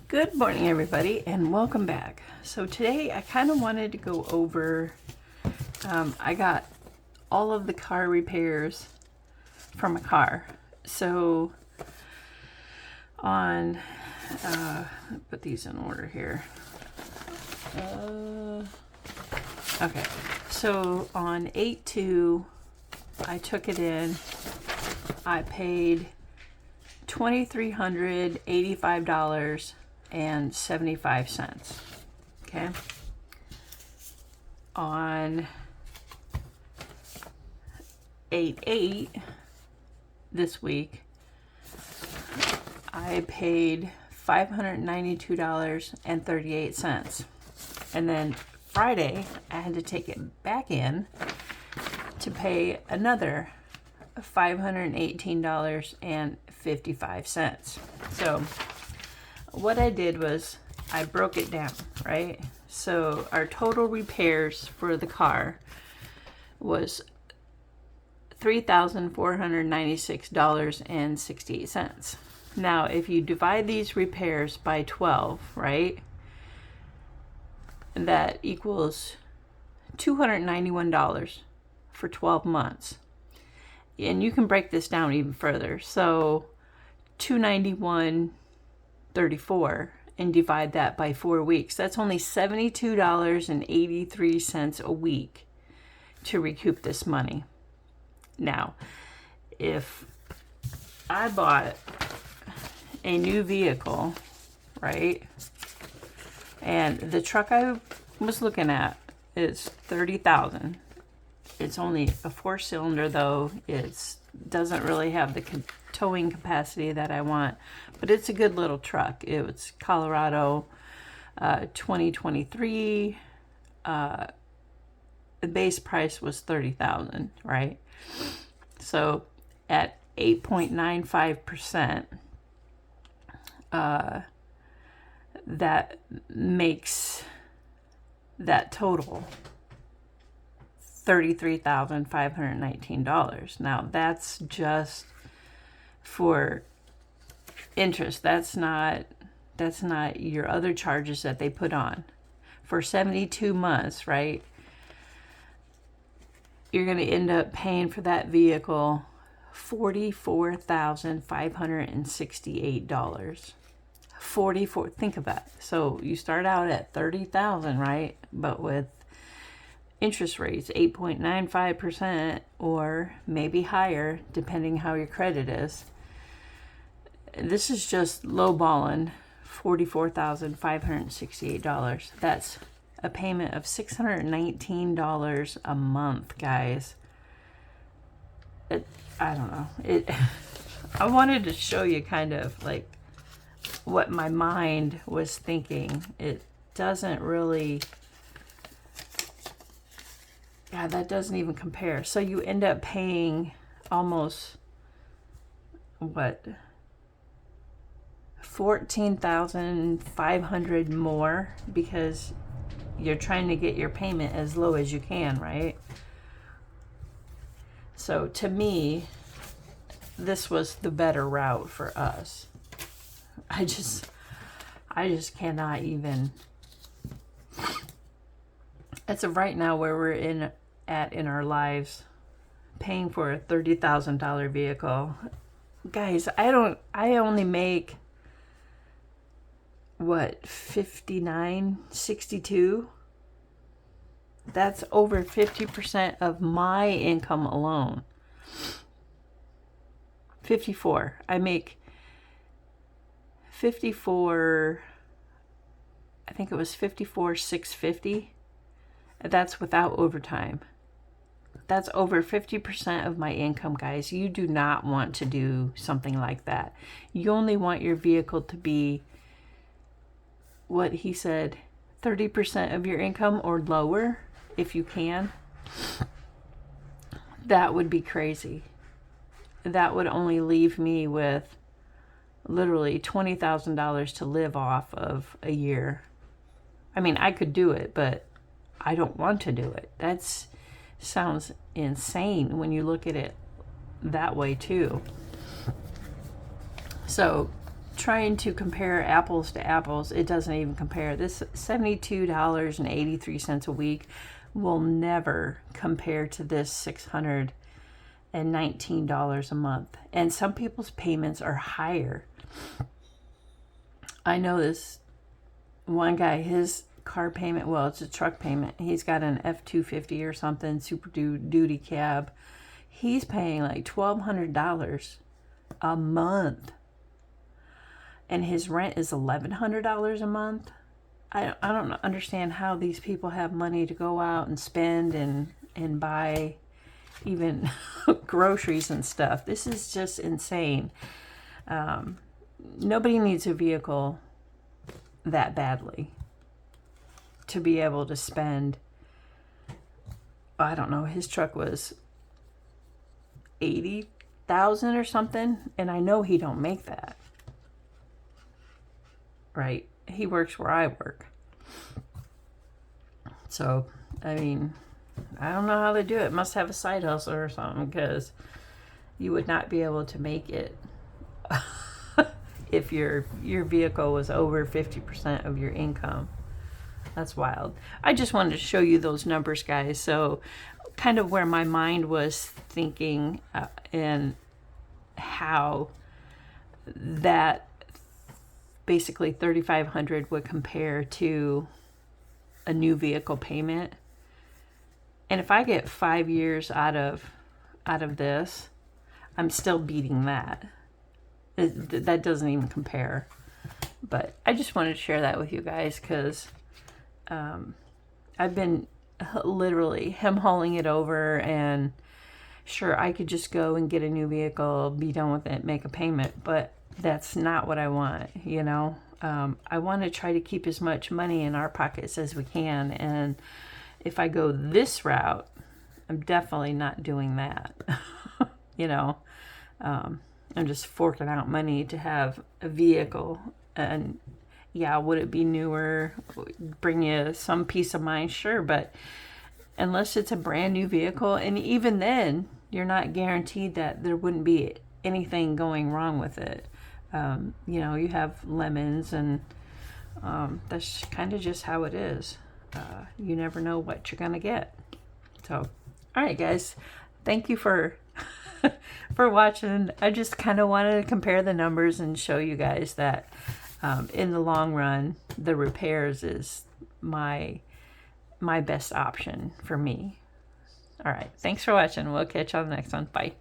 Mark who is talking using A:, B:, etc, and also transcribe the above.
A: Good morning, everybody, and welcome back. So today I kind of wanted to go over, I got all of the car repairs from a car. So on, put these in order here. Okay, so on 8/2, I took it in. I paid $2,385.75. Okay. On 8/8 this week, I paid $592.38. And then Friday, I had to take it back in to pay another $518.55. So what I did was I broke it down, right? So our total repairs for the car was $3,496.68. Now, if you divide these repairs by 12, right, that equals $291 for 12 months. And you can break this down even further. So $291.34 and divide that by 4 weeks. That's only $72.83 a week to recoup this money. Now, if I bought a new vehicle, right, and the truck I was looking at is $30,000. It's only a 4-cylinder, though. It doesn't really have the towing capacity that I want, but it's a good little truck. It was Colorado 2023. The base price was $30,000, right? So at 8.95%, that makes that total $33,519. Now that's just for interest. That's not your other charges that they put on. For 72 months, right? You're going to end up paying for that vehicle $44,568. Think of that. So you start out at $30,000, right? But with interest rates 8.95% or maybe higher, depending how your credit is. This is just lowballing $44,568. That's a payment of $619 a month, guys. I don't know. I wanted to show you kind of like what my mind was thinking. It doesn't really, yeah, that doesn't even compare. So you end up paying almost, what, $14,500 more because you're trying to get your payment as low as you can, right? So to me, this was the better route for us. I just cannot even. As of right now, where we're in our lives, paying for a $30,000 vehicle, guys, I only make what, $59.62. That's over 50% of my income alone. 54. I make 54. I think it was 54,650. That's without overtime. That's over 50% of my income, guys. You do not want to do something like that. You only want your vehicle to be, what he said, 30% of your income or lower if you can. That would be crazy. That would only leave me with literally $20,000 to live off of a year. I mean, I could do it, but I don't want to do it. That sounds insane when you look at it that way too. So trying to compare apples to apples, it doesn't even compare. This $72.83 a week will never compare to this $619 a month. And some people's payments are higher. I know this one guy, his car payment, well, it's a truck payment. He's got an F-250 or something, Super Duty cab. He's paying like $1,200 a month. And his rent is $1,100 a month. I don't understand how these people have money to go out and spend and buy even groceries and stuff. This is just insane. Nobody needs a vehicle that badly to be able to spend, I don't know, his truck was $80,000 or something, and I know he don't make that. Right? He works where I work. So, I mean, I don't know how they do it. Must have a side hustle or something, because you would not be able to make it if your vehicle was over 50% of your income. That's wild. I just wanted to show you those numbers, guys. So kind of where my mind was thinking and how that basically $3,500 would compare to a new vehicle payment. And if I get 5 years out of this, I'm still beating that. That doesn't even compare. But I just wanted to share that with you guys, because I've been literally hem-hauling it over, and sure, I could just go and get a new vehicle, be done with it, make a payment, but that's not what I want, you know. I want to try to keep as much money in our pockets as we can, and if I go this route, I'm definitely not doing that. You know, I'm just forking out money to have a vehicle, and yeah, would it be newer, bring you some peace of mind? Sure, but unless it's a brand new vehicle, and even then, you're not guaranteed that there wouldn't be anything going wrong with it. You know, you have lemons, and that's kind of just how it is. You never know what you're gonna get. So, all right, guys, thank you for for watching. I just kind of wanted to compare the numbers and show you guys that in the long run, the repairs is my best option for me. All right, thanks for watching. We'll catch you on the next one. Bye.